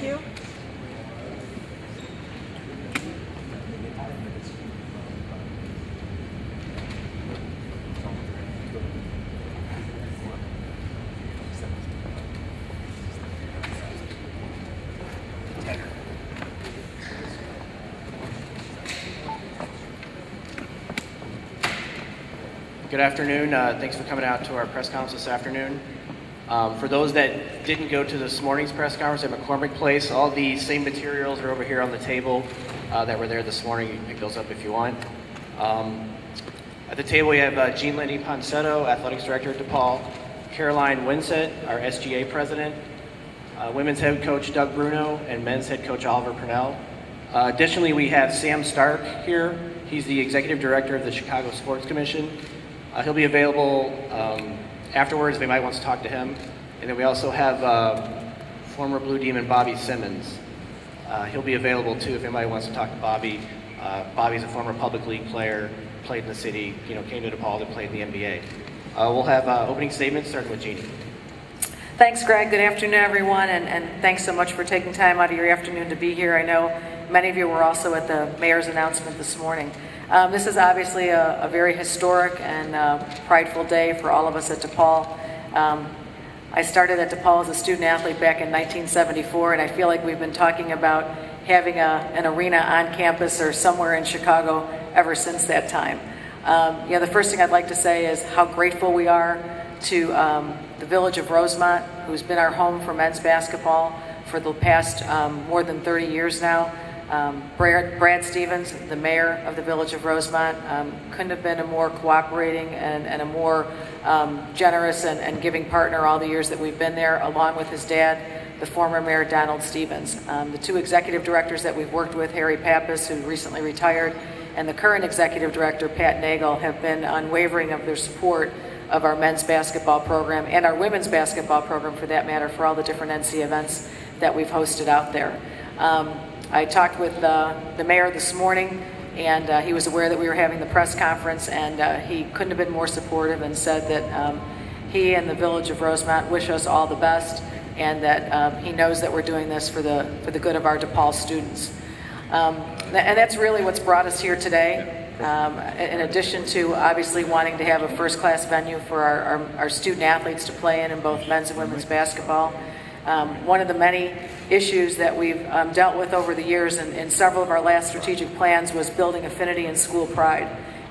Thank you. Good afternoon. Thanks for coming out to our press conference this afternoon. For those that didn't go to this morning's press conference at McCormick Place, all the same materials are over here on the table that were there this morning. You can pick those up if you want. At the table, we have Jean Lindy Ponsetto, Athletics Director at DePaul, Caroline Winsett, our SGA President, Women's Head Coach Doug Bruno, and Men's Head Coach Oliver Purnell. Additionally, we have Sam Stark here. He's the Executive Director of the Chicago Sports Commission. He'll be available afterwards if anybody wants to talk to him. And then we also have former Blue Demon Bobby Simmons. He'll be available too if anybody wants to talk to Bobby. Bobby's a former public league player, played in the city, came to DePaul and played in the NBA. We'll have opening statements starting with Jeannie. Thanks, Greg. Good afternoon, everyone, and thanks so much for taking time out of your afternoon to be here. I know many of you were also at the mayor's announcement this morning. This is obviously a very historic and prideful day for all of us at DePaul. I started at DePaul as a student athlete back in 1974, and I feel like we've been talking about having an arena on campus or somewhere in Chicago ever since that time. The first thing I'd like to say is how grateful we are to the village of Rosemont, who's been our home for men's basketball for the past more than 30 years now. Brad Stevens, the mayor of the village of Rosemont, couldn't have been a more cooperating and a more generous and giving partner all the years that we've been there, along with his dad, the former mayor Donald Stevens. The two executive directors that we've worked with, Harry Pappas, who recently retired, and the current executive director, Pat Nagel, have been unwavering of their support of our men's basketball program and our women's basketball program, for that matter, for all the different NC events that we've hosted out there. I talked with the mayor this morning, and he was aware that we were having the press conference, and he couldn't have been more supportive and said that he and the village of Rosemont wish us all the best, and that he knows that we're doing this for the good of our DePaul students. And that's really what's brought us here today. In addition to obviously wanting to have a first-class venue for our student athletes to play in both men's and women's basketball. One of the many issues that we've dealt with over the years in several of our last strategic plans was building affinity and school pride.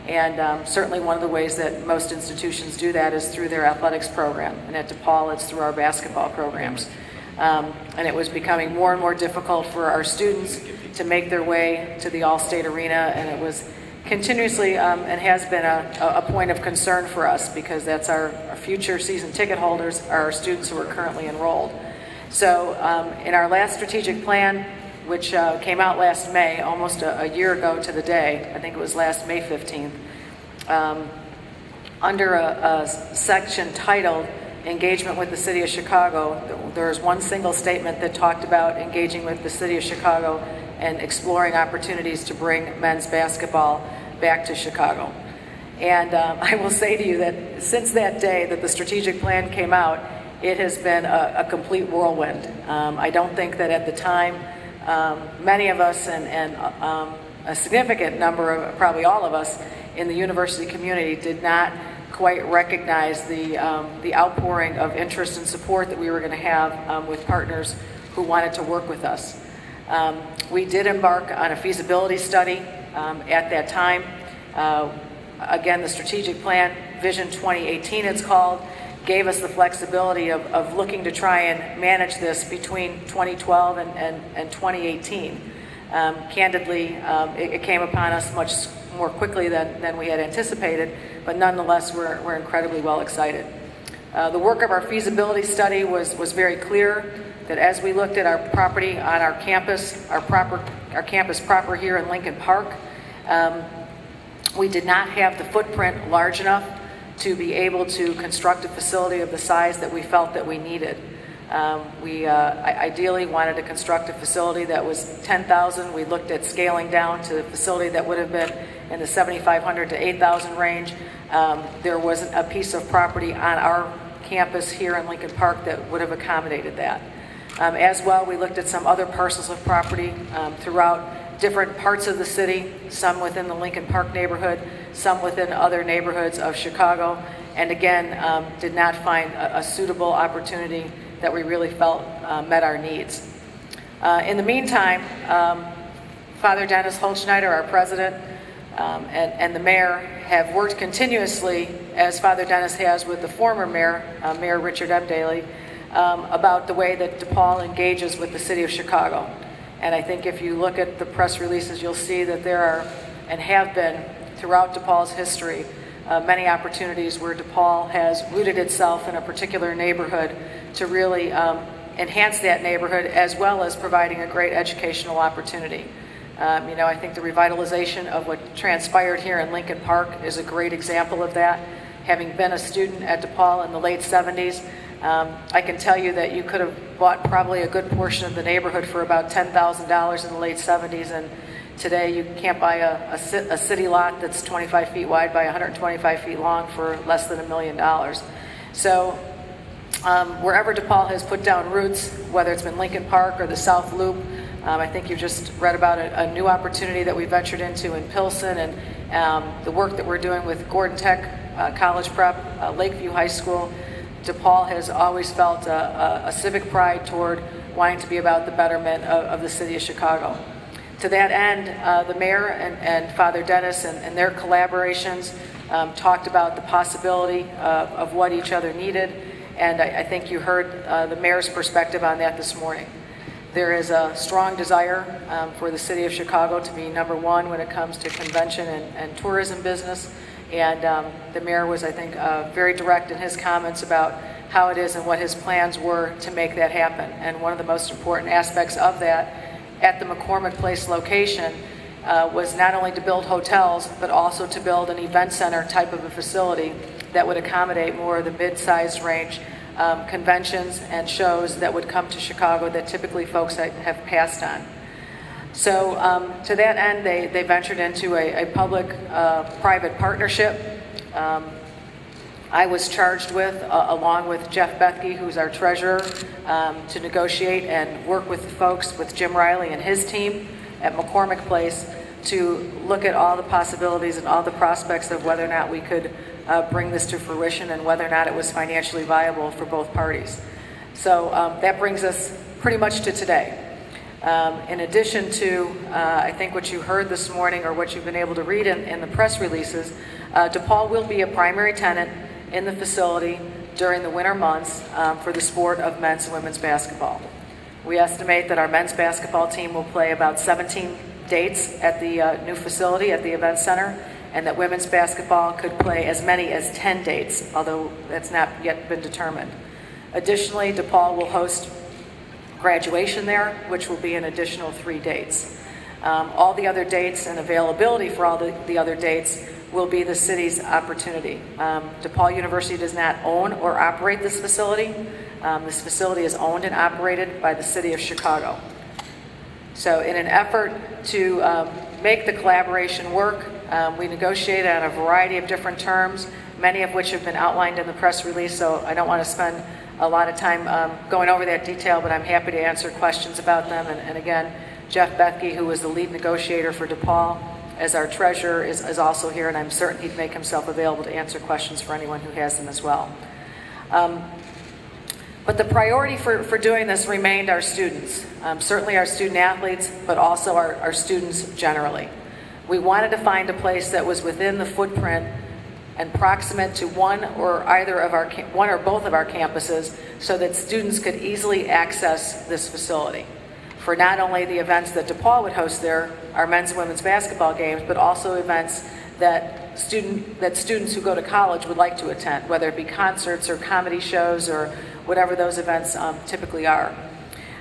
And certainly one of the ways that most institutions do that is through their athletics program. And at DePaul, it's through our basketball programs. And it was becoming more and more difficult for our students to make their way to the All-State Arena, and it was continuously and has been a point of concern for us, because that's our future season ticket holders, are our students who are currently enrolled. So in our last strategic plan, which came out last May, almost a year ago to the day, I think it was last May 15th, under a section titled Engagement with the City of Chicago, there's one single statement that talked about engaging with the City of Chicago and exploring opportunities to bring men's basketball back to Chicago. And I will say to you that since that day that the strategic plan came out, it has been a complete whirlwind. I don't think that at the time, many of us and a significant number of, probably all of us in the university community, did not quite recognize the outpouring of interest and support that we were going to have with partners who wanted to work with us. We did embark on a feasibility study at that time. Again, the strategic plan, Vision 2018 it's called, gave us the flexibility of looking to try and manage this between 2012 and 2018. Candidly, it came upon us much more quickly than we had anticipated, but nonetheless, we're incredibly well excited. The work of our feasibility study was very clear that as we looked at our property on our campus, our campus proper here in Lincoln Park, we did not have the footprint large enough to be able to construct a facility of the size that we felt that we needed. We ideally wanted to construct a facility that was 10,000. We looked at scaling down to a facility that would have been in the 7,500 to 8,000 range. There wasn't a piece of property on our campus here in Lincoln Park that would have accommodated that. As well, we looked at some other parcels of property throughout different parts of the city, some within the Lincoln Park neighborhood, some within other neighborhoods of Chicago, and again, did not find a suitable opportunity that we really felt met our needs. In the meantime, Father Dennis Holtschneider, our president, and the mayor have worked continuously, as Father Dennis has with the former mayor, Mayor Richard M. Daley, about the way that DePaul engages with the city of Chicago. And I think if you look at the press releases, you'll see that there are, and have been, throughout DePaul's history, many opportunities where DePaul has rooted itself in a particular neighborhood to really enhance that neighborhood, as well as providing a great educational opportunity. I think the revitalization of what transpired here in Lincoln Park is a great example of that. Having been a student at DePaul in the late 70s, I can tell you that you could have bought probably a good portion of the neighborhood for about $10,000 in the late 70s, and today you can't buy a city lot that's 25 feet wide by 125 feet long for less than $1 million. So wherever DePaul has put down roots, whether it's been Lincoln Park or the South Loop, I think you've just read about a new opportunity that we ventured into in Pilsen, and the work that we're doing with Gordon Tech College Prep, Lakeview High School. DePaul has always felt a civic pride toward wanting to be about the betterment of the city of Chicago. To that end, the mayor and Father Dennis and their collaborations talked about the possibility of what each other needed, and I think you heard the mayor's perspective on that this morning. There is a strong desire for the city of Chicago to be number one when it comes to convention and tourism business. And the mayor was, I think, very direct in his comments about how it is and what his plans were to make that happen. And one of the most important aspects of that at the McCormick Place location was not only to build hotels, but also to build an event center type of a facility that would accommodate more of the mid-sized range conventions and shows that would come to Chicago that typically folks have passed on. So to that end, they ventured into a public-private partnership. I was charged with, along with Jeff Bethke, who's our treasurer, to negotiate and work with the folks, with Jim Riley and his team at McCormick Place, to look at all the possibilities and all the prospects of whether or not we could bring this to fruition and whether or not it was financially viable for both parties. So that brings us pretty much to today. In addition to, I think what you heard this morning or what you've been able to read in the press releases, DePaul will be a primary tenant in the facility during the winter months for the sport of men's and women's basketball. We estimate that our men's basketball team will play about 17 dates at the new facility at the event center, and that women's basketball could play as many as 10 dates, although that's not yet been determined. Additionally, DePaul will host graduation there, which will be an additional 3 dates. All the other dates and availability for all the other dates will be the city's opportunity. DePaul University does not own or operate this facility. This facility is owned and operated by the city of Chicago. So in an effort to make the collaboration work, we negotiated on a variety of different terms, many of which have been outlined in the press release, so I don't want to spend a lot of time going over that detail, but I'm happy to answer questions about them. And again, Jeff Bethke, who was the lead negotiator for DePaul, as our treasurer, is also here, and I'm certain he'd make himself available to answer questions for anyone who has them as well. But the priority for doing this remained our students, certainly our student athletes, but also our students generally. We wanted to find a place that was within the footprint and proximate to one or both of our campuses, so that students could easily access this facility for not only the events that DePaul would host there, our men's and women's basketball games, but also events that students who go to college would like to attend, whether it be concerts or comedy shows or whatever those events typically are.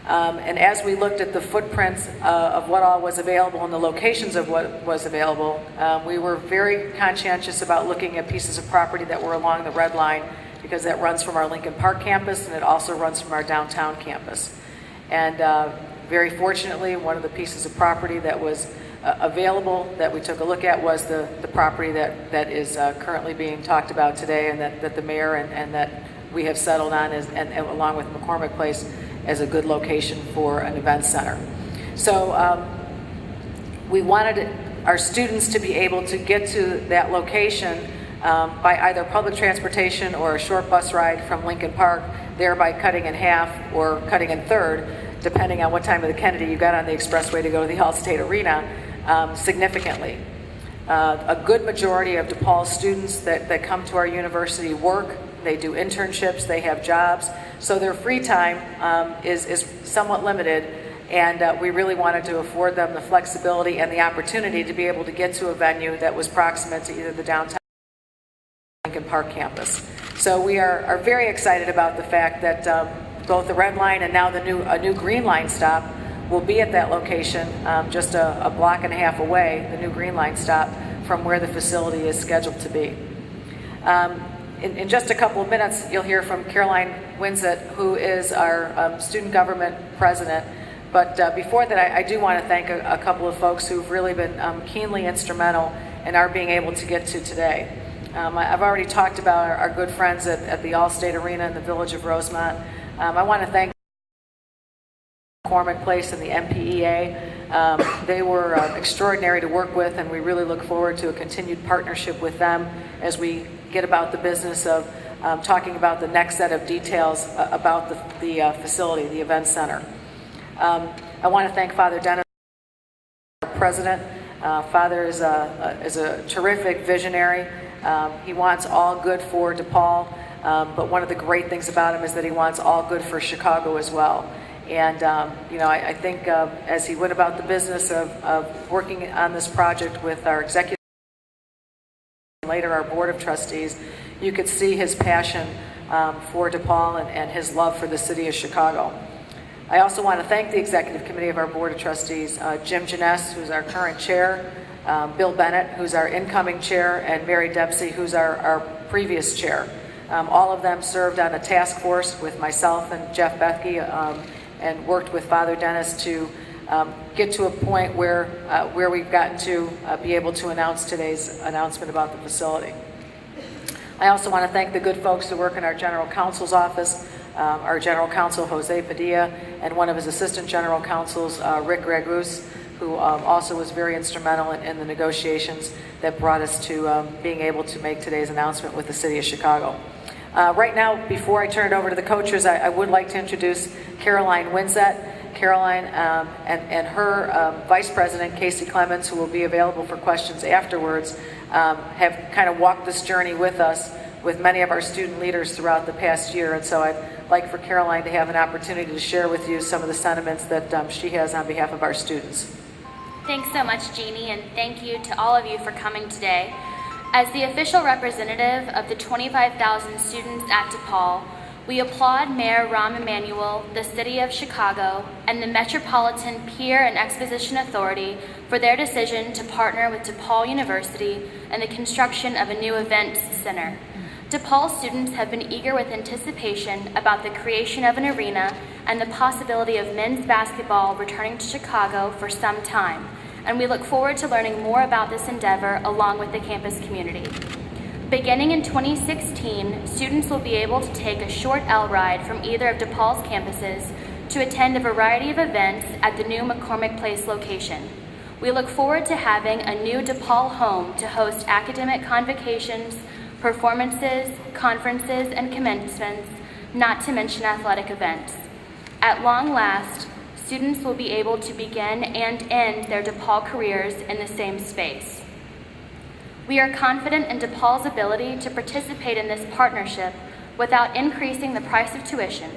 And as we looked at the footprints of what all was available and the locations of what was available, we were very conscientious about looking at pieces of property that were along the red line, because that runs from our Lincoln Park campus and it also runs from our downtown campus. And very fortunately, one of the pieces of property that was available that we took a look at was the property that is currently being talked about today, and that the mayor and that we have settled on, and along with McCormick Place, as a good location for an event center. So we wanted our students to be able to get to that location by either public transportation or a short bus ride from Lincoln Park, thereby cutting in half or cutting in third, depending on what time of the Kennedy you got on the expressway to go to the All-State Arena, significantly. A good majority of DePaul students that come to our university work, they do internships, they have jobs, so their free time is somewhat limited, and we really wanted to afford them the flexibility and the opportunity to be able to get to a venue that was proximate to either the downtown Lincoln Park campus. So we are very excited about the fact that both the Red Line and now a new Green Line stop will be at that location, just a block and a half away, the new Green Line stop, from where the facility is scheduled to be. In just a couple of minutes, you'll hear from Caroline Winsett, who is our student government president. But before that, I do want to thank a couple of folks who've really been keenly instrumental in our being able to get to today. I've already talked about our good friends at the All-State Arena in the village of Rosemont. I want to thank McCormick Place and the MPEA. They were extraordinary to work with, and we really look forward to a continued partnership with them as we get about the business of talking about the next set of details about the facility, the event center. I want to thank Father Dennis, our president. Father is a terrific visionary. He wants all good for DePaul, but one of the great things about him is that he wants all good for Chicago as well. And I think as he went about the business of working on this project with our executive and later our board of trustees, you could see his passion for DePaul and his love for the city of Chicago. I also want to thank the executive committee of our board of trustees, Jim Janess, who's our current chair, Bill Bennett, who's our incoming chair, and Mary Dempsey, who's our previous chair. All of them served on a task force with myself and Jeff Bethke and worked with Father Dennis to get to a point where we've gotten to be able to announce today's announcement about the facility. I also want to thank the good folks who work in our general counsel's office, our general counsel, Jose Padilla, and one of his assistant general counsels, Rick Ragus, who also was very instrumental in the negotiations that brought us to being able to make today's announcement with the city of Chicago. Right now, before I turn it over to the coaches, I would like to introduce Caroline Winsett. Caroline and her vice president, Casey Clemens, who will be available for questions afterwards, have kind of walked this journey with us, with many of our student leaders throughout the past year. And so I'd like for Caroline to have an opportunity to share with you some of the sentiments that she has on behalf of our students. Thanks so much, Jeannie, and thank you to all of you for coming today. As the official representative of the 25,000 students at DePaul, we applaud Mayor Rahm Emanuel, the City of Chicago, and the Metropolitan Pier and Exposition Authority for their decision to partner with DePaul University in the construction of a new events center. DePaul students have been eager with anticipation about the creation of an arena and the possibility of men's basketball returning to Chicago for some time, and we look forward to learning more about this endeavor along with the campus community. Beginning in 2016, students will be able to take a short L ride from either of DePaul's campuses to attend a variety of events at the new McCormick Place location. We look forward to having a new DePaul home to host academic convocations, performances, conferences, and commencements, not to mention athletic events. At long last, students will be able to begin and end their DePaul careers in the same space. We are confident in DePaul's ability to participate in this partnership without increasing the price of tuition,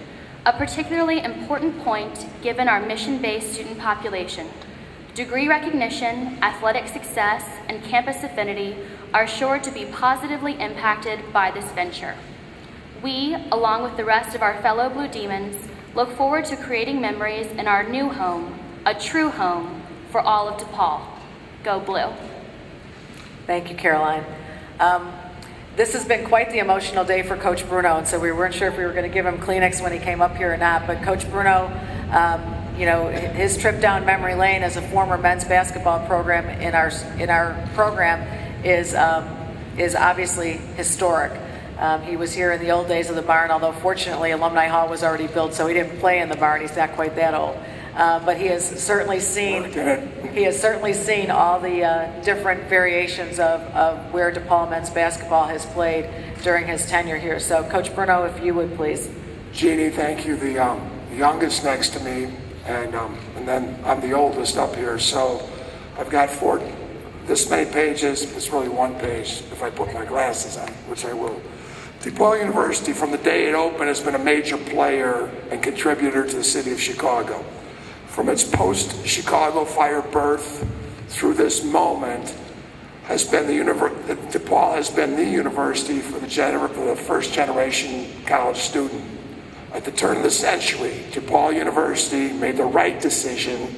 a particularly important point given our mission-based student population. Degree recognition, athletic success, and campus affinity are sure to be positively impacted by this venture. We, along with the rest of our fellow Blue Demons, look forward to creating memories in our new home, a true home for all of DePaul. Go Blue. Thank you, Caroline. This has been quite the emotional day for Coach Bruno, and so we weren't sure if we were going to give him Kleenex when he came up here or not, but Coach Bruno, his trip down memory lane as a former men's basketball program in our program is obviously historic. He was here in the old days of the barn, although fortunately Alumni Hall was already built, so he didn't play in the barn. He's not quite that old. But he has certainly seen all the different variations of where DePaul men's basketball has played during his tenure here. So, Coach Bruno, if you would please. Jeannie, thank you. The youngest next to me, and then I'm the oldest up here. So I've got this many pages. It's really one page if I put my glasses on, which I will. DePaul University, from the day it opened, has been a major player and contributor to the city of Chicago. From its post-Chicago fire birth through this moment, DePaul has been the university for the first generation college student. At the turn of the century, DePaul University made the right decision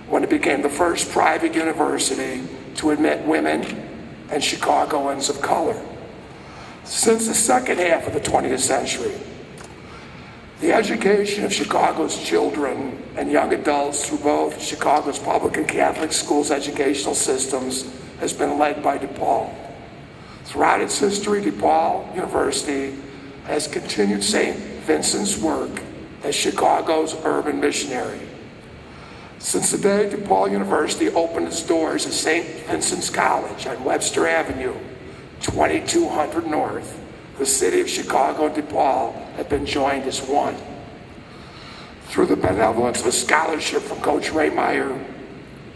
when it became the first private university to admit women and Chicagoans of color. Since the second half of the 20th century, the education of Chicago's children and young adults through both Chicago's public and Catholic schools' educational systems has been led by DePaul. Throughout its history, DePaul University has continued St. Vincent's work as Chicago's urban missionary. Since the day DePaul University opened its doors at St. Vincent's College on Webster Avenue, 2200 North, the city of Chicago and DePaul have been joined as one. Through the benevolence of a scholarship from Coach Ray Meyer,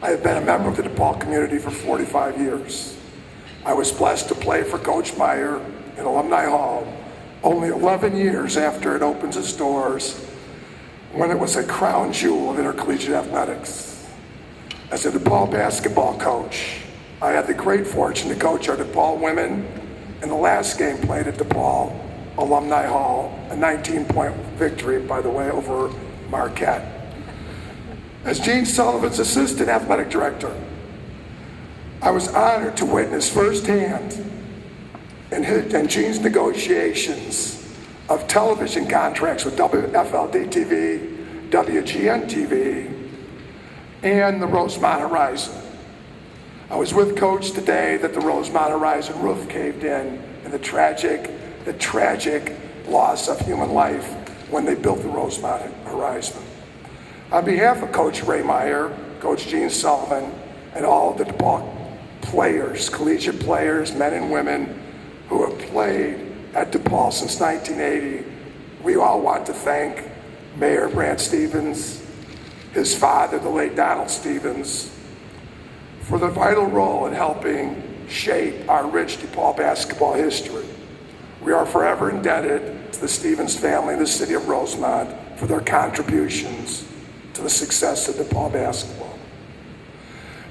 I have been a member of the DePaul community for 45 years. I was blessed to play for Coach Meyer in Alumni Hall only 11 years after it opens its doors, when it was a crown jewel of intercollegiate athletics. As a DePaul basketball coach, I had the great fortune to coach our DePaul women in the last game played at DePaul Alumni Hall, a 19-point victory, by the way, over Marquette. As Gene Sullivan's assistant athletic director, I was honored to witness firsthand in Gene's negotiations of television contracts with WFLD-TV, WGN-TV, and the Rosemont Horizon. I was with Coach the day that the Rosemont Horizon roof caved in, and the tragic loss of human life when they built the Rosemont Horizon. On behalf of Coach Ray Meyer, Coach Gene Sullivan, and all of the DePaul players, collegiate players, men and women who have played at DePaul since 1980, we all want to thank Mayor Brant Stevens, his father, the late Donald Stevens, for the vital role in helping shape our rich DePaul basketball history. We are forever indebted to the Stevens family and the city of Rosemont for their contributions to the success of DePaul basketball.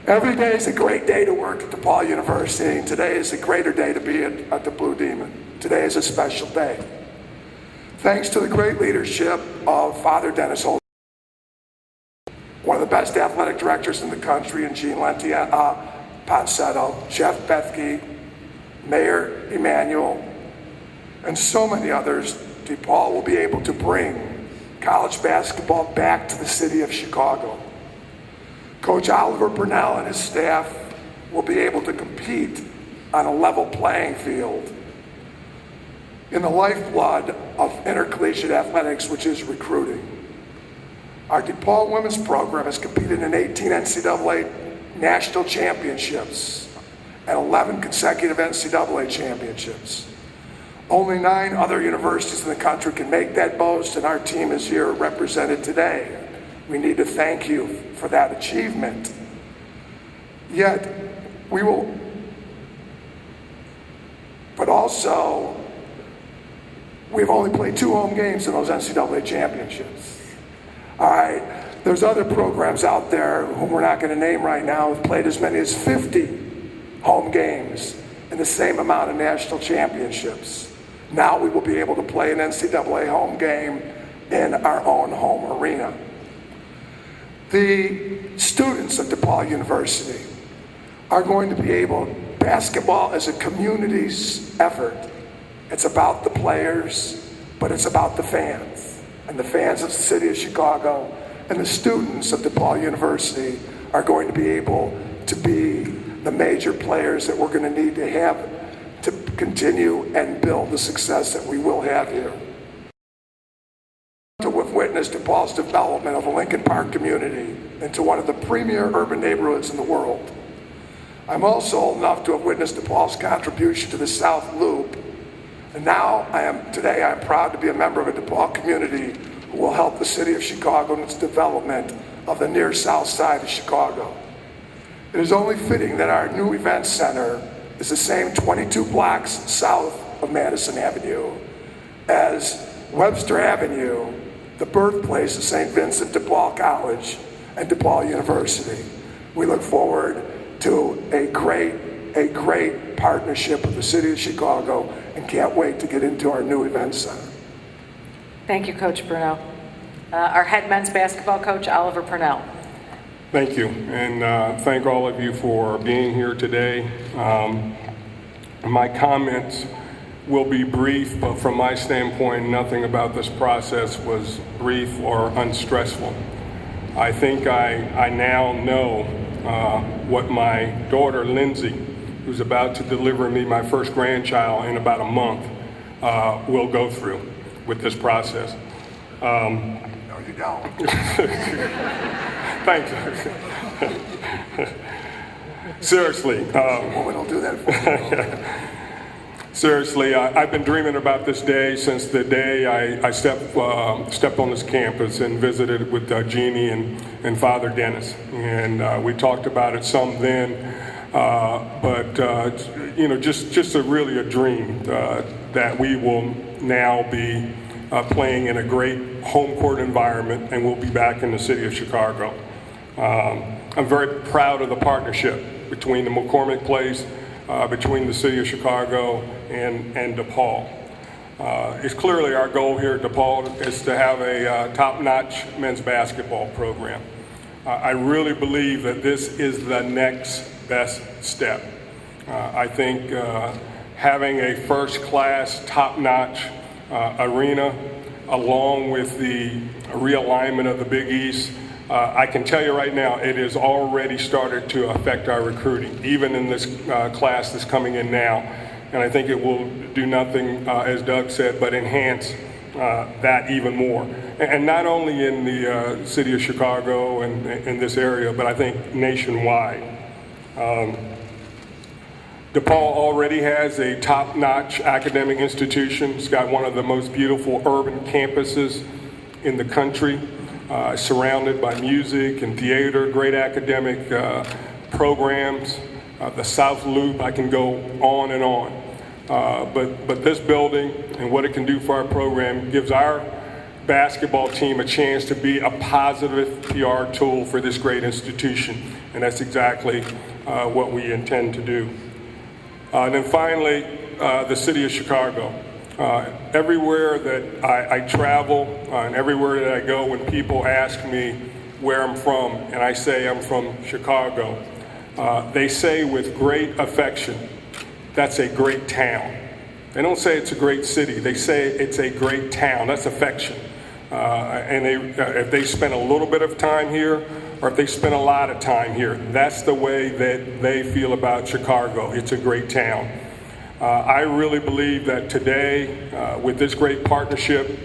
Every day is a great day to work at DePaul University, and today is a greater day to be at the Blue Demon. Today is a special day. Thanks to the great leadership of Father Dennis Holt, one of the best athletic directors in the country, and Gene Ponsetto, Jeff Bethke, Mayor Emanuel, and so many others, DePaul will be able to bring college basketball back to the city of Chicago. Coach Oliver Burnell and his staff will be able to compete on a level playing field in the lifeblood of intercollegiate athletics, which is recruiting. Our DePaul women's program has competed in 18 NCAA national championships and 11 consecutive NCAA championships. Only 9 other universities in the country can make that boast, and our team is here represented today. We need to thank you for that achievement. Yet, we've only played 2 home games in those NCAA championships. All right, there's other programs out there whom we're not going to name right now who've played as many as 50 home games in the same amount of national championships. Now we will be able to play an NCAA home game in our own home arena. The students of DePaul University are going to be able, basketball is a community's effort. It's about the players, but it's about the fans. And the fans of the city of Chicago and the students of DePaul University are going to be able to be the major players that we're going to need to have to continue and build the success that we will have here. To have witnessed DePaul's development of the Lincoln Park community into one of the premier urban neighborhoods in the world. I'm also old enough to have witnessed DePaul's contribution to the South Loop, and now today I'm proud to be a member of a DePaul community who will help the city of Chicago in its development of the near south side of Chicago. It is only fitting that our new event center is the same 22 blocks south of Madison Avenue as Webster Avenue, the birthplace of St. Vincent de Paul College and DePaul University. We look forward to a great partnership with the city of Chicago and can't wait to get into our new event center. Thank you, Coach Brunel. Our head men's basketball coach, Oliver Purnell. Thank you, and thank all of you for being here today. My comments will be brief, but from my standpoint, nothing about this process was brief or unstressful. I think I now know what my daughter, Lindsay, who's about to deliver me my first grandchild in about a month, will go through with this process. No, you don't. Thank you. Seriously. Woman will do that for you. Seriously, I've been dreaming about this day since the day I stepped on this campus and visited with Jeannie and Father Dennis. And we talked about it some then, but just really a dream that we will now be playing in a great home court environment, and we'll be back in the city of Chicago. I'm very proud of the partnership between the McCormick place, between the city of Chicago and DePaul. It's clearly our goal here at DePaul is to have a top-notch men's basketball program. I really believe that this is the next best step. I think having a first-class, top-notch arena, along with the realignment of the Big East, I can tell you right now, it has already started to affect our recruiting, even in this class that's coming in now. And I think it will do nothing, as Doug said, but enhance that even more. And not only in the city of Chicago and in this area, but I think nationwide. DePaul already has a top-notch academic institution. It's got one of the most beautiful urban campuses in the country. Surrounded by music and theater, great academic programs, the South Loop, I can go on and on. But this building and what it can do for our program gives our basketball team a chance to be a positive PR tool for this great institution, and that's exactly what we intend to do. And then finally, the city of Chicago. Everywhere that I travel and everywhere that I go, when people ask me where I'm from and I say I'm from Chicago, they say with great affection, that's a great town. They don't say it's a great city, they say it's a great town. That's affection. And if they spend a little bit of time here or if they spend a lot of time here, that's the way that they feel about Chicago. It's a great town. I really believe that today, with this great partnership,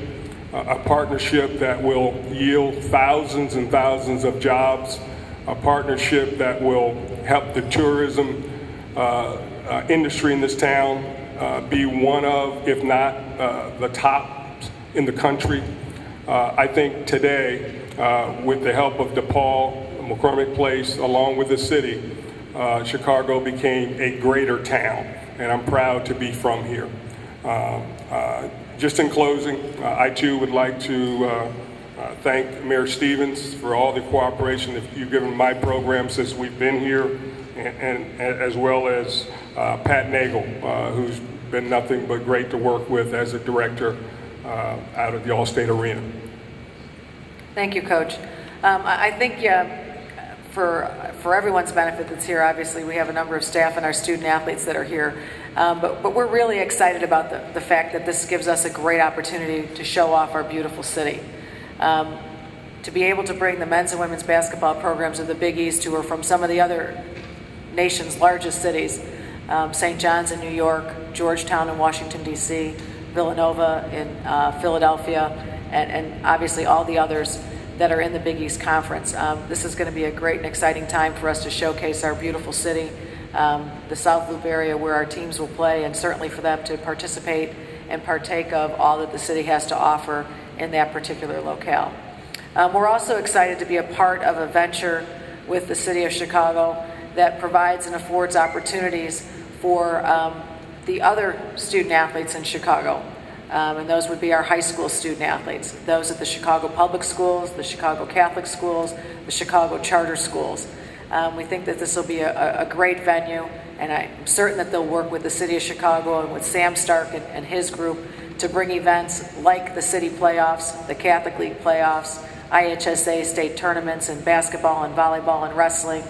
a partnership that will yield thousands and thousands of jobs, a partnership that will help the tourism industry in this town be one of, if not the top in the country. I think today, with the help of DePaul, McCormick Place, along with the city, Chicago became a greater town. And I'm proud to be from here. Just in closing, I too would like to thank Mayor Stevens for all the cooperation that you've given my program since we've been here, and as well as Pat Nagel, who's been nothing but great to work with as a director out of the All-State Arena. Thank you, Coach. I think for everyone's benefit that's here, obviously we have a number of staff and our student athletes that are here, but we're really excited about the fact that this gives us a great opportunity to show off our beautiful city. To be able to bring the men's and women's basketball programs of the Big East, who are from some of the other nation's largest cities, St. John's in New York, Georgetown in Washington, D.C., Villanova in Philadelphia, and obviously all the others that are in the Big East Conference. This is going to be a great and exciting time for us to showcase our beautiful city, the South Loop area where our teams will play, and certainly for them to participate and partake of all that the city has to offer in that particular locale. We're also excited to be a part of a venture with the City of Chicago that provides and affords opportunities for the other student athletes in Chicago. And those would be our high school student athletes, those at the Chicago Public Schools, the Chicago Catholic Schools, the Chicago Charter Schools. We think that this will be a great venue, and I'm certain that they'll work with the City of Chicago and with Sam Stark and his group to bring events like the city playoffs, the Catholic League playoffs, IHSA state tournaments in basketball and volleyball and wrestling,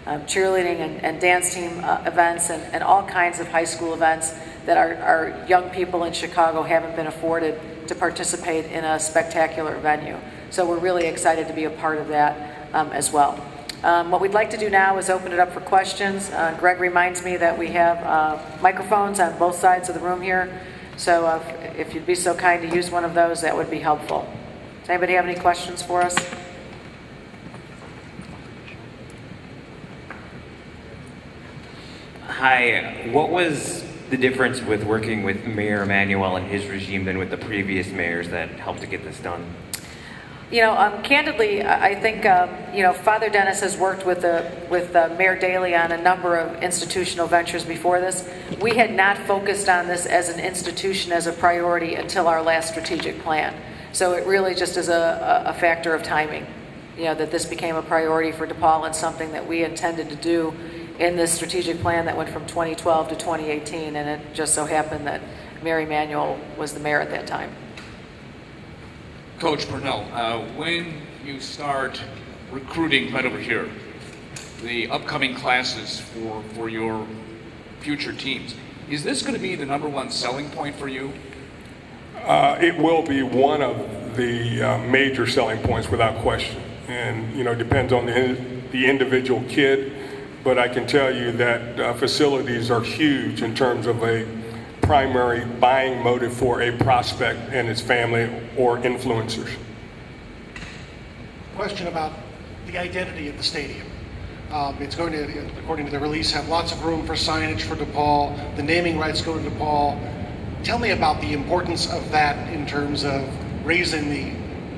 cheerleading and dance team events, and all kinds of high school events that our young people in Chicago haven't been afforded to participate in a spectacular venue. So we're really excited to be a part of that as well. What we'd like to do now is open it up for questions. Greg reminds me that we have microphones on both sides of the room here. So if you'd be so kind to use one of those, that would be helpful. Does anybody have any questions for us? Hi, what was the difference with working with Mayor Emanuel and his regime than with the previous mayors that helped to get this done? Candidly, I think, Father Dennis has worked with Mayor Daley on a number of institutional ventures before this. We had not focused on this as an institution as a priority until our last strategic plan. So it really just is a factor of timing, that this became a priority for DePaul and something that we intended to do in this strategic plan that went from 2012 to 2018, and it just so happened that Mayor Emanuel was the mayor at that time. Coach Purnell, when you start recruiting right over here, the upcoming classes for your future teams, is this going to be the number one selling point for you? It will be one of the major selling points without question. And, depends on the individual kid. But I can tell you that facilities are huge in terms of a primary buying motive for a prospect and his family or influencers. Question about the identity of the stadium. It's going to, according to the release, have lots of room for signage for DePaul. The naming rights go to DePaul. Tell me about the importance of that in terms of raising the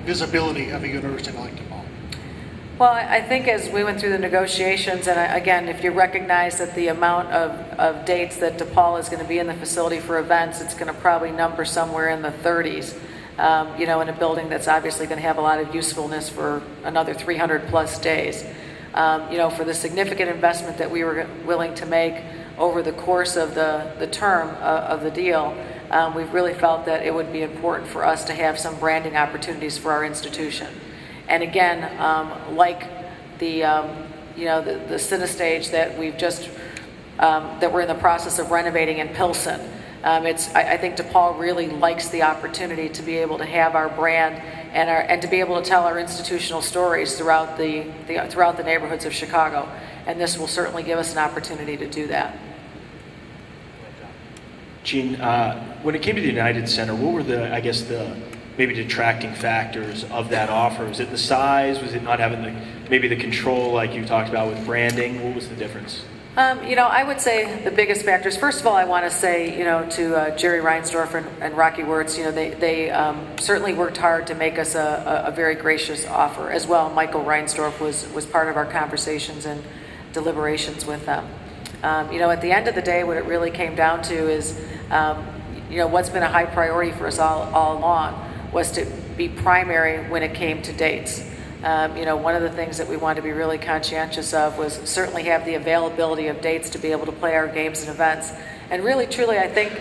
visibility of a university like DePaul. Well, I think as we went through the negotiations, and again, if you recognize that the amount of dates that DePaul is going to be in the facility for events, it's going to probably number somewhere in the 30s, in a building that's obviously going to have a lot of usefulness for another 300 plus days. For the significant investment that we were willing to make over the course of the term of the deal, we've really felt that it would be important for us to have some branding opportunities for our institution. And again, like the Cinestage that we've just that we're in the process of renovating in Pilsen, I think DePaul really likes the opportunity to be able to have our brand and to be able to tell our institutional stories throughout the neighborhoods of Chicago. And this will certainly give us an opportunity to do that. Gene, when it came to the United Center, what were the maybe detracting factors of that offer? Was it the size? Was it not having the control like you talked about with branding? What was the difference? I would say the biggest factors, first of all, I want to say, to Jerry Reinsdorf and Rocky Wirtz, they certainly worked hard to make us a very gracious offer as well. Michael Reinsdorf was part of our conversations and deliberations with them. At the end of the day, what it really came down to is, what's been a high priority for us all along was to be primary when it came to dates. One of the things that we wanted to be really conscientious of was certainly have the availability of dates to be able to play our games and events. And really, truly, I think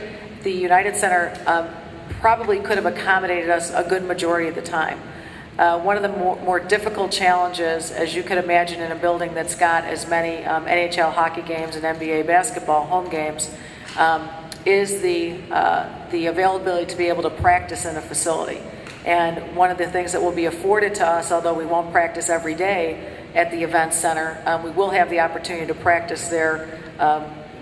the United Center probably could have accommodated us a good majority of the time. One of the more difficult challenges, as you could imagine, in a building that's got as many NHL hockey games and NBA basketball home games, is the availability to be able to practice in a facility. And one of the things that will be afforded to us, although we won't practice every day at the event center, we will have the opportunity to practice there,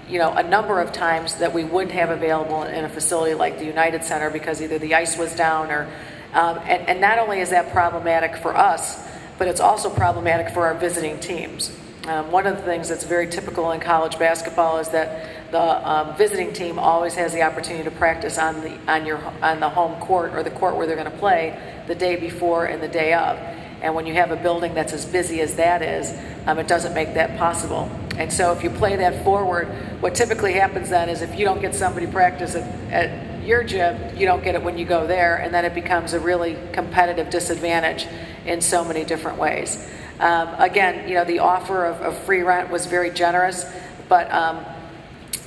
a number of times that we wouldn't have available in a facility like the United Center because either the ice was down or, and not only is that problematic for us, but it's also problematic for our visiting teams. One of the things that's very typical in college basketball is that the visiting team always has the opportunity to practice on the home court or the court where they're going to play the day before and the day of. And when you have a building that's as busy as that is, it doesn't make that possible. And so if you play that forward, what typically happens then is if you don't get somebody practice at your gym, you don't get it when you go there, and then it becomes a really competitive disadvantage in so many different ways. Again, the offer of free rent was very generous, but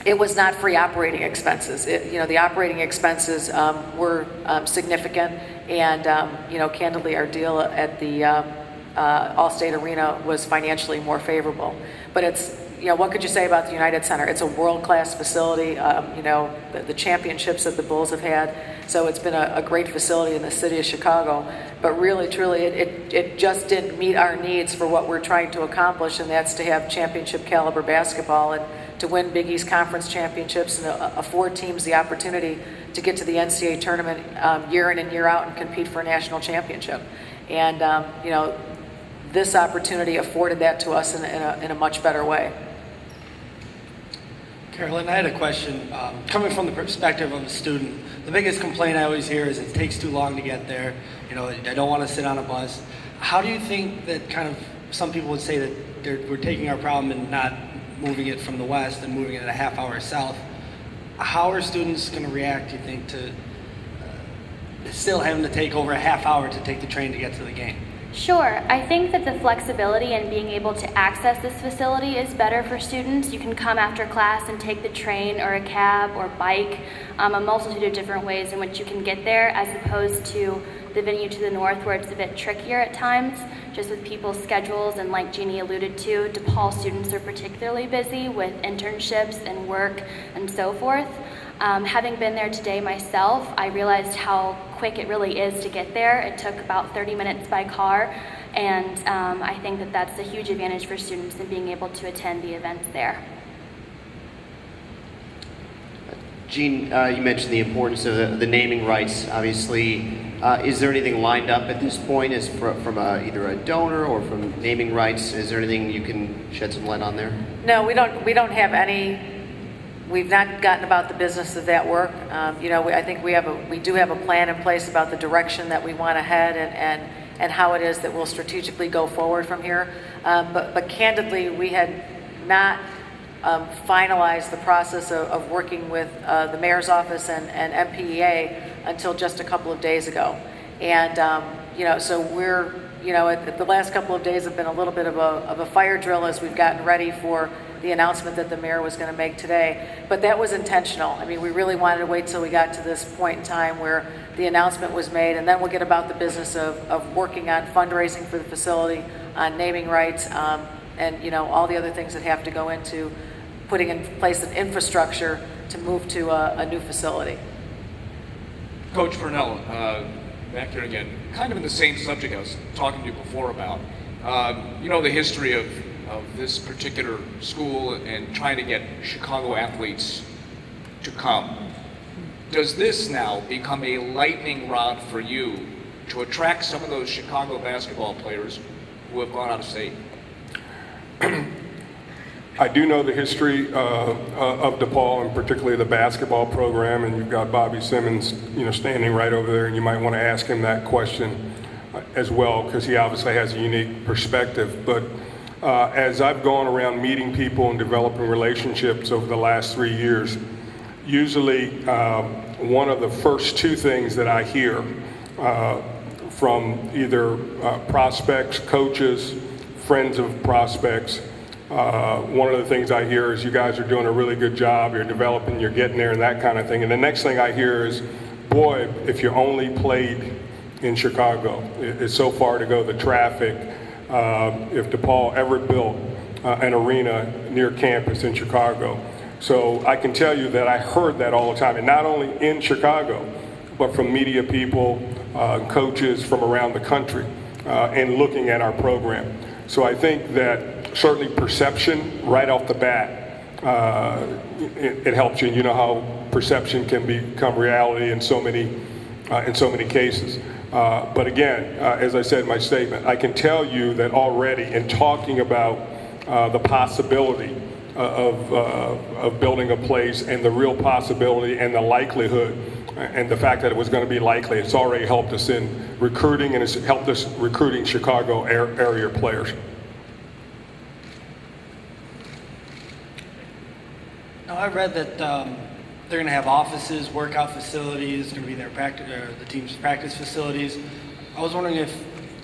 it was not free operating expenses. The operating expenses were significant, and candidly, our deal at the Allstate Arena was financially more favorable. But it's, what could you say about the United Center? It's a world-class facility. The championships that the Bulls have had, so it's been a great facility in the city of Chicago. But really, truly, it just didn't meet our needs for what we're trying to accomplish, and that's to have championship caliber basketball and to win Big East Conference championships and afford teams the opportunity to get to the NCAA tournament year in and year out and compete for a national championship. And this opportunity afforded that to us in a much better way. Carolyn, I had a question. Coming from the perspective of a student, the biggest complaint I always hear is it takes too long to get there. I don't want to sit on a bus. How do you think that kind of some people would say that we're taking our problem and not moving it from the west and moving it a half hour south? How are students going to react, do you think, to still having to take over a half hour to take the train to get to the game? Sure. I think that the flexibility and being able to access this facility is better for students. You can come after class and take the train or a cab or bike, a multitude of different ways in which you can get there, as opposed to the venue to the north where it's a bit trickier at times, just with people's schedules. And like Jeannie alluded to, DePaul students are particularly busy with internships and work and so forth. Having been there today myself, I realized how quick it really is to get there. It took about 30 minutes by car, and I think that that's a huge advantage for students in being able to attend the events there. Jean, you mentioned the importance of the naming rights. Obviously, is there anything lined up at this point as from either a donor or from naming rights? Is there anything you can shed some light on there? No, we don't have any. We've not gotten about the business of that work. I think we do have a plan in place about the direction that we want to head and how it is that we'll strategically go forward from here. But candidly, we had not finalized the process of working with the mayor's office and MPEA until just a couple of days ago. And so we're the last couple of days have been a little bit of a fire drill as we've gotten ready for the announcement that the mayor was going to make today. But that was intentional. I mean, we really wanted to wait till we got to this point in time where the announcement was made, and then we'll get about the business of working on fundraising for the facility, on naming rights, and all the other things that have to go into putting in place an infrastructure to move to a new facility. Coach Purnell, back here again, kind of in the same subject I was talking to you before about. The history of this particular school and trying to get Chicago athletes to come. Does this now become a lightning rod for you to attract some of those Chicago basketball players who have gone out of state? I do know the history of DePaul and particularly the basketball program, and you've got Bobby Simmons, standing right over there, and you might want to ask him that question as well, because he obviously has a unique perspective. But as I've gone around meeting people and developing relationships over the last 3 years, usually one of the first two things that I hear from either prospects, coaches, friends of prospects, one of the things I hear is you guys are doing a really good job, you're developing, you're getting there and that kind of thing. And the next thing I hear is, boy, if you only played in Chicago, it's so far to go, the traffic. If DePaul ever built an arena near campus in Chicago. So I can tell you that I heard that all the time, and not only in Chicago, but from media people, coaches from around the country, and looking at our program. So I think that certainly perception right off the bat it helps you. And you know how perception can become reality in so many cases. But again, as I said in my statement, I can tell you that already in talking about the possibility of building a place and the real possibility and the likelihood and the fact that it was going to be likely, it's already helped us in recruiting, and it's helped us recruiting Chicago area players. Now, I read that they're going to have offices, workout facilities, going to be their the team's practice facilities. I was wondering if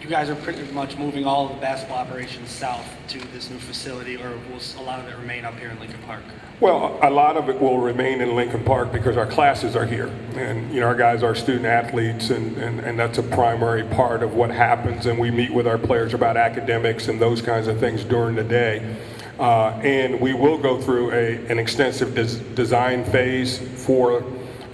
you guys are pretty much moving all of the basketball operations south to this new facility, or will a lot of it remain up here in Lincoln Park? Well, a lot of it will remain in Lincoln Park because our classes are here, and our guys are student athletes, and that's a primary part of what happens. And we meet with our players about academics and those kinds of things during the day. And we will go through an extensive design phase for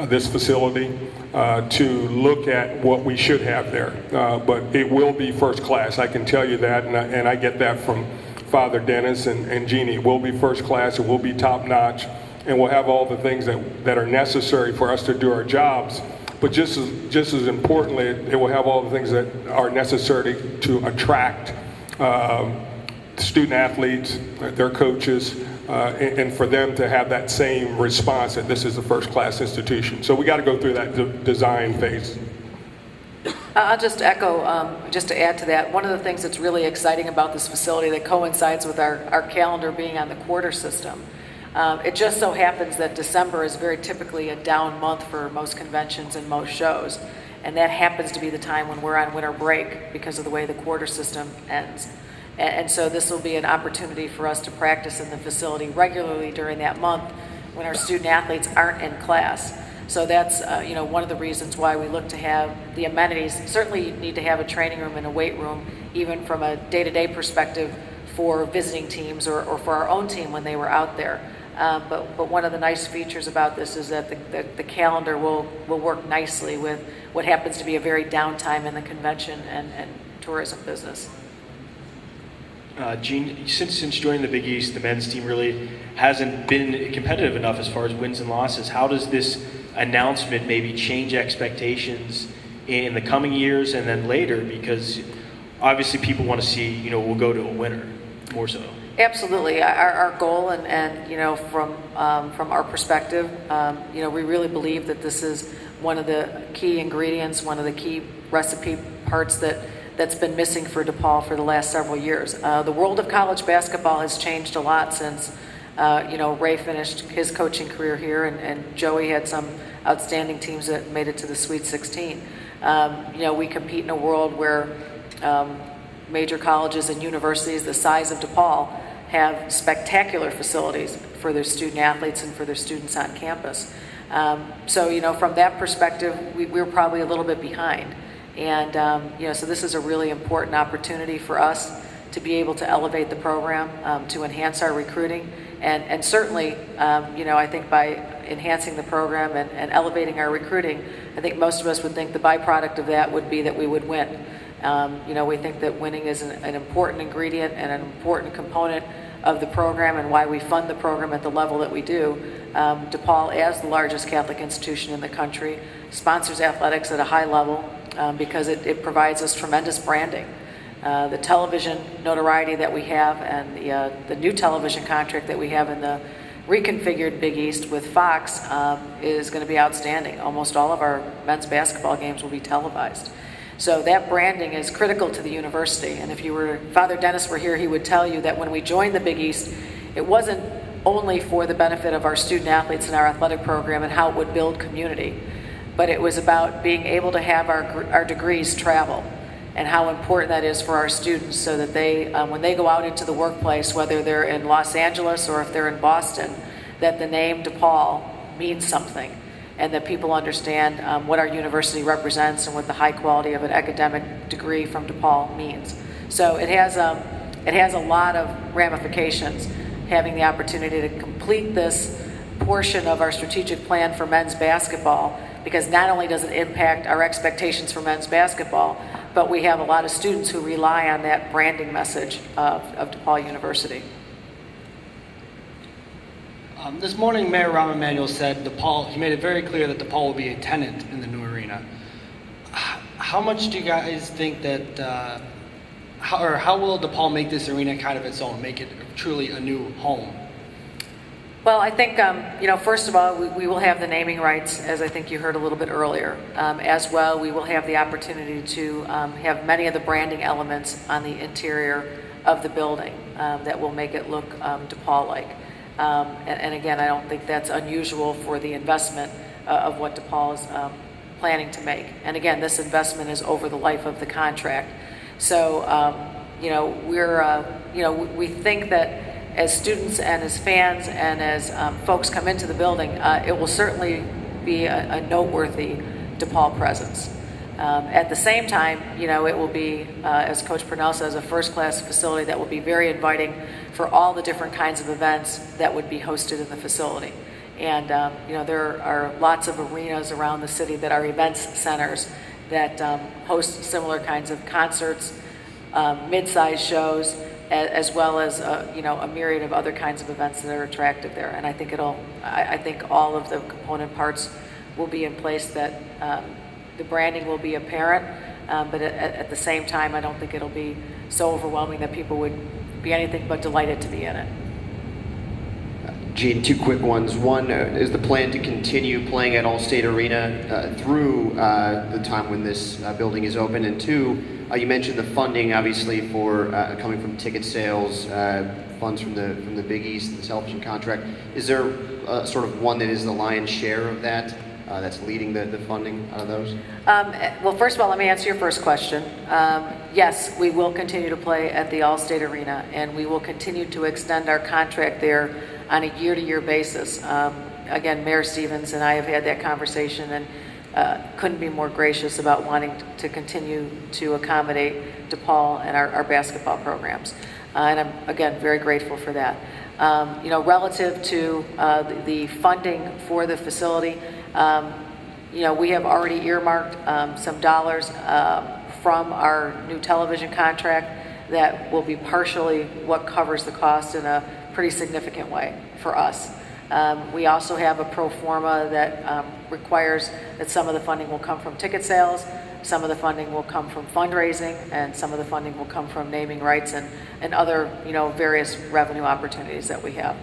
this facility to look at what we should have there. But it will be first class, I can tell you that, and I get that from Father Dennis and Jeannie. It will be first class, it will be top notch, and we'll have all the things that are necessary for us to do our jobs. But just as importantly, it will have all the things that are necessary to attract student athletes, their coaches, and for them to have that same response that this is a first-class institution. So we got to go through that design phase. I'll just echo, just to add to that, one of the things that's really exciting about this facility that coincides with our calendar being on the quarter system, it just so happens that December is very typically a down month for most conventions and most shows, and that happens to be the time when we're on winter break because of the way the quarter system ends. And so this will be an opportunity for us to practice in the facility regularly during that month when our student athletes aren't in class. So that's one of the reasons why we look to have the amenities. Certainly you need to have a training room and a weight room, even from a day-to-day perspective for visiting teams or for our own team when they were out there. But one of the nice features about this is that the calendar will work nicely with what happens to be a very downtime in the convention and tourism business. Gene, since joining the Big East, the men's team really hasn't been competitive enough as far as wins and losses. How does this announcement maybe change expectations in the coming years and then later? Because obviously people want to see, we'll go to a winner more so. Absolutely. Our goal and from our perspective, we really believe that this is one of the key ingredients, one of the key recipe parts that's been missing for DePaul for the last several years. The world of college basketball has changed a lot since, Ray finished his coaching career here, and Joey had some outstanding teams that made it to the Sweet 16. We compete in a world where major colleges and universities the size of DePaul have spectacular facilities for their student athletes and for their students on campus. So, from that perspective, we're probably a little bit behind. And, so this is a really important opportunity for us to be able to elevate the program, to enhance our recruiting. And certainly, I think by enhancing the program and elevating our recruiting, I think most of us would think the byproduct of that would be that we would win. We think that winning is an important ingredient and an important component of the program and why we fund the program at the level that we do. DePaul, as the largest Catholic institution in the country, sponsors athletics at a high level because it provides us tremendous branding. The television notoriety that we have and the new television contract that we have in the reconfigured Big East with Fox is going to be outstanding. Almost all of our men's basketball games will be televised. So that branding is critical to the university. And if Father Dennis were here, he would tell you that when we joined the Big East, it wasn't only for the benefit of our student athletes and our athletic program and how it would build community, but it was about being able to have our degrees travel and how important that is for our students so that they, when they go out into the workplace, whether they're in Los Angeles or if they're in Boston, that the name DePaul means something and that people understand what our university represents and what the high quality of an academic degree from DePaul means. So it has a lot of ramifications, having the opportunity to complete this portion of our strategic plan for men's basketball, because not only does it impact our expectations for men's basketball, but we have a lot of students who rely on that branding message of DePaul University. This morning, Mayor Rahm Emanuel said DePaul, he made it very clear that DePaul will be a tenant in the new arena. How much do you guys think that, how will DePaul make this arena kind of its own, make it truly a new home? Well, I think, first of all, we will have the naming rights, as I think you heard a little bit earlier. As well, we will have the opportunity to have many of the branding elements on the interior of the building that will make it look DePaul-like. And again, I don't think that's unusual for the investment of what DePaul is planning to make. And again, this investment is over the life of the contract. So, we think that as students and as fans and as folks come into the building, it will certainly be a noteworthy DePaul presence. At the same time, it will be, as Coach Purnell says, a first-class facility that will be very inviting for all the different kinds of events that would be hosted in the facility. And, there are lots of arenas around the city that are events centers that host similar kinds of concerts, mid-sized shows, as well as a myriad of other kinds of events that are attractive there. And I think I think all of the component parts will be in place. That the branding will be apparent, but at the same time, I don't think it'll be so overwhelming that people would be anything but delighted to be in it. Gene, two quick ones. One, is the plan to continue playing at Allstate Arena through the time when this building is open? And two, you mentioned the funding, obviously, for coming from ticket sales, funds from the Big East, the television contract. Is there sort of one that is the lion's share of that, that's leading the funding out of those? Well, first of all, let me answer your first question. Yes, we will continue to play at the Allstate Arena, and we will continue to extend our contract there on a year-to-year basis. Again, Mayor Stevens and I have had that conversation, and couldn't be more gracious about wanting to continue to accommodate DePaul and our basketball programs. And I'm, again, very grateful for that. Relative to the funding for the facility, we have already earmarked some dollars from our new television contract that will be partially what covers the cost in a pretty significant way for us. We also have a pro forma that requires that some of the funding will come from ticket sales, some of the funding will come from fundraising, and some of the funding will come from naming rights and other various revenue opportunities that we have.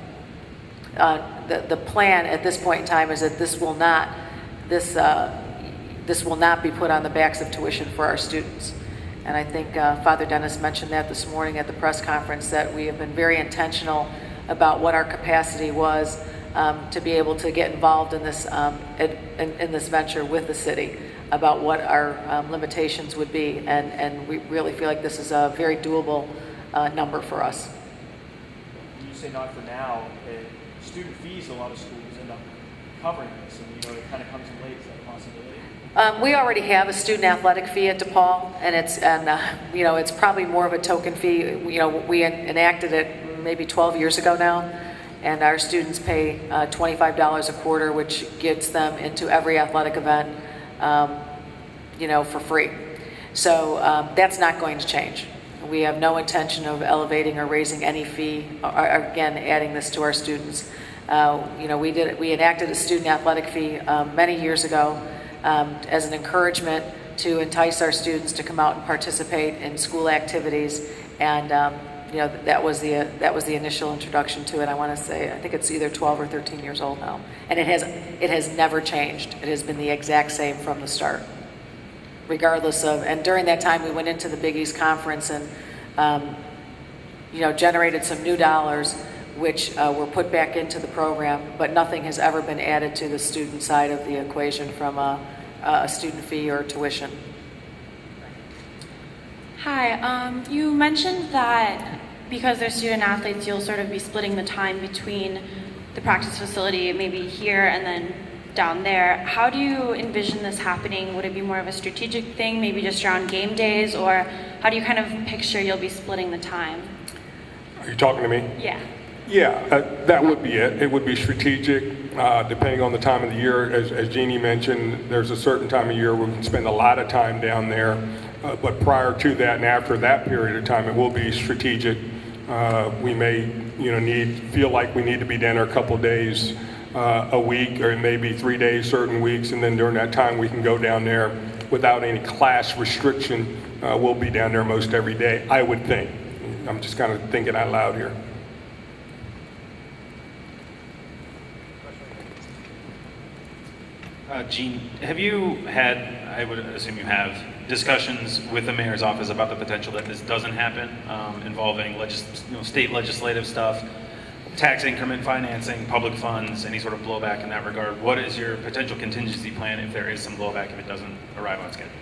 The plan at this point in time is that this will not be put on the backs of tuition for our students. And I think Father Dennis mentioned that this morning at the press conference, that we have been very intentional about what our capacity was to be able to get involved in this in this venture with the city, about what our limitations would be, and we really feel like this is a very doable number for us. When you say not for now, student fees, a lot of schools end up covering this, and it kind of comes in late. Is that a possibility? We already have a student athletic fee at DePaul, and it's probably more of a token fee. We enacted it maybe 12 years ago now, and our students pay $25 a quarter, which gets them into every athletic event, for free. So that's not going to change. We have no intention of elevating or raising any fee, or again, adding this to our students. We enacted a student athletic fee many years ago as an encouragement to entice our students to come out and participate in school activities, and that was the initial introduction to it. I want to say, I think it's either 12 or 13 years old now, and it has never changed. It has been the exact same from the start, regardless of. And during that time, we went into the Big East Conference and generated some new dollars, which were put back into the program, but nothing has ever been added to the student side of the equation from a student fee or tuition. Hi, you mentioned that because they're student athletes, you'll sort of be splitting the time between the practice facility, maybe here and then down there. How do you envision this happening? Would it be more of a strategic thing, maybe just around game days, or how do you kind of picture you'll be splitting the time? Are you talking to me? Yeah. Yeah, that would be it. It would be strategic, depending on the time of the year. As Jeannie mentioned, there's a certain time of year where we can spend a lot of time down there, but prior to that and after that period of time, it will be strategic. We may, feel like we need to be down there a couple of days a week, or maybe 3 days certain weeks, and then during that time we can go down there without any class restriction. We'll be down there most every day, I would think. I'm just kind of thinking out loud here. Gene, have you had, I would assume you have, discussions with the mayor's office about the potential that this doesn't happen, involving state legislative stuff, tax increment financing, public funds, any sort of blowback in that regard? What is your potential contingency plan if there is some blowback if it doesn't arrive on schedule?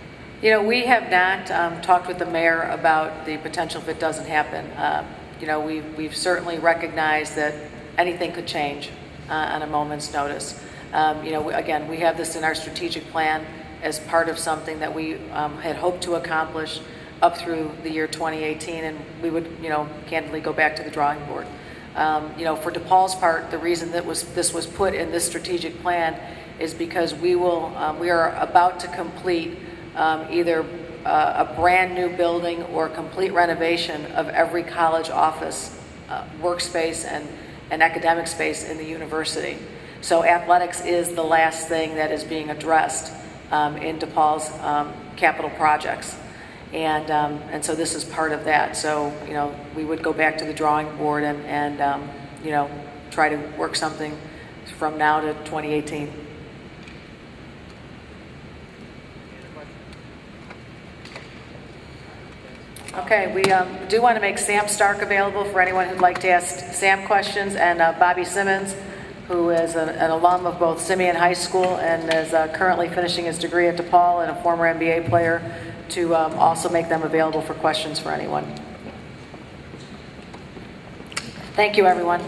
We have not talked with the mayor about the potential if it doesn't happen. We've certainly recognized that anything could change on a moment's notice. Again, we have this in our strategic plan as part of something that we had hoped to accomplish up through the year 2018, and we would, candidly go back to the drawing board. For DePaul's part, the reason that this was put in this strategic plan is because we are about to complete either a brand new building or complete renovation of every college office, workspace, and academic space in the university. So athletics is the last thing that is being addressed in DePaul's capital projects. And so this is part of that. So, we would go back to the drawing board and try to work something from now to 2018. Okay, we do want to make Sam Stark available for anyone who'd like to ask Sam questions, and Bobby Simmons, who is an alum of both Simeon High School and is currently finishing his degree at DePaul and a former NBA player, to also make them available for questions for anyone. Thank you, everyone.